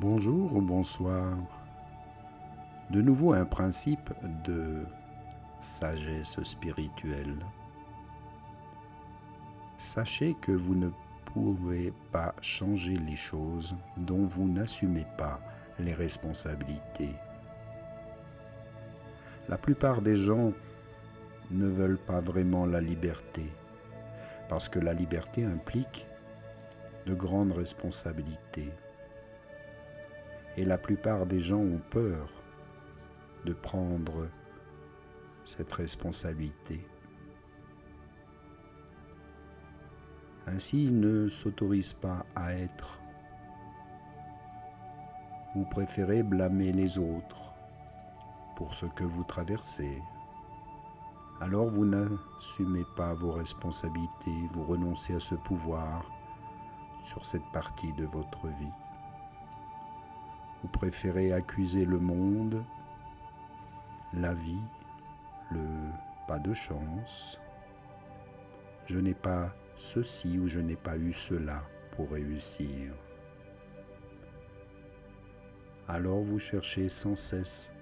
Bonjour ou bonsoir. De nouveau un principe de sagesse spirituelle. Sachez que vous ne pouvez pas changer les choses dont vous n'assumez pas les responsabilités. La plupart des gens ne veulent pas vraiment la liberté, parce que la liberté implique de grandes responsabilités. Et la plupart des gens ont peur de prendre cette responsabilité. Ainsi, ils ne s'autorisent pas à être. Vous préférez blâmer les autres pour ce que vous traversez. Alors vous n'assumez pas vos responsabilités, vous renoncez à ce pouvoir sur cette partie de votre vie. Vous préférez accuser le monde, la vie, le pas de chance. Je n'ai pas ceci ou je n'ai pas eu cela pour réussir. Alors vous cherchez sans cesse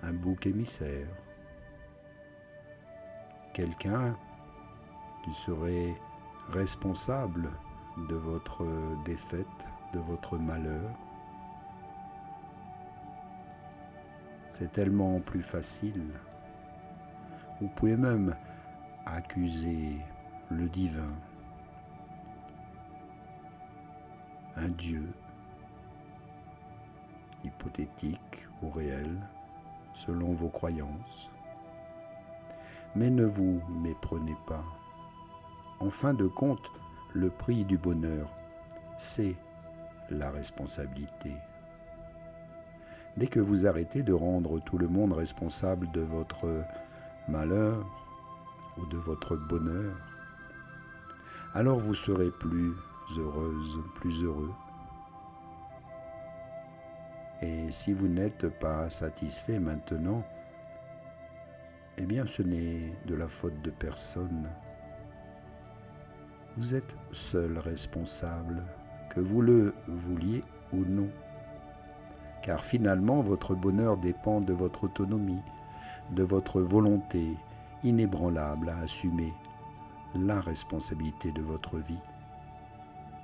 un bouc émissaire, quelqu'un qui serait responsable de votre défaite, de votre malheur. C'est tellement plus facile. Vous pouvez même accuser le divin, un Dieu hypothétique ou réel, selon vos croyances. Mais ne vous méprenez pas. En fin de compte, le prix du bonheur, c'est la responsabilité. Dès que vous arrêtez de rendre tout le monde responsable de votre malheur ou de votre bonheur, alors vous serez plus heureuse, plus heureux. Et si vous n'êtes pas satisfait maintenant, eh bien ce n'est de la faute de personne. Vous êtes seul responsable, que vous le vouliez ou non. Car finalement, votre bonheur dépend de votre autonomie, de votre volonté inébranlable à assumer la responsabilité de votre vie.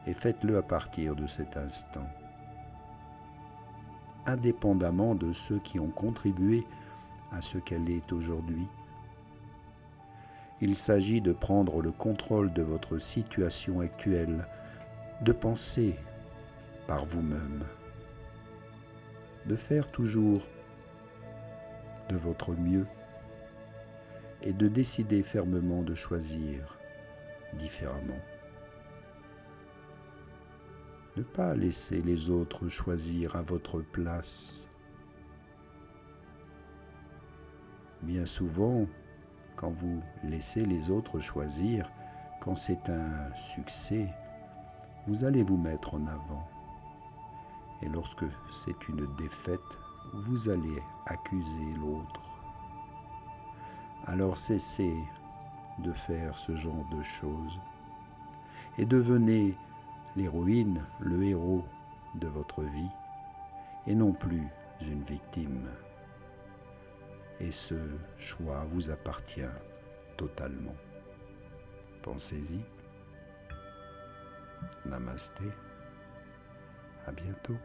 Et faites-le à partir de cet instant. Indépendamment de ceux qui ont contribué à ce qu'elle est aujourd'hui. Il s'agit de prendre le contrôle de votre situation actuelle, de penser par vous-même, de faire toujours de votre mieux et de décider fermement de choisir différemment. Ne pas laisser les autres choisir à votre place. Bien souvent, quand vous laissez les autres choisir, quand c'est un succès, vous allez vous mettre en avant. Et lorsque c'est une défaite, vous allez accuser l'autre. Alors cessez de faire ce genre de choses et devenez l'héroïne, le héros de votre vie et non plus une victime. Et ce choix vous appartient totalement. Pensez-y. Namasté. À bientôt.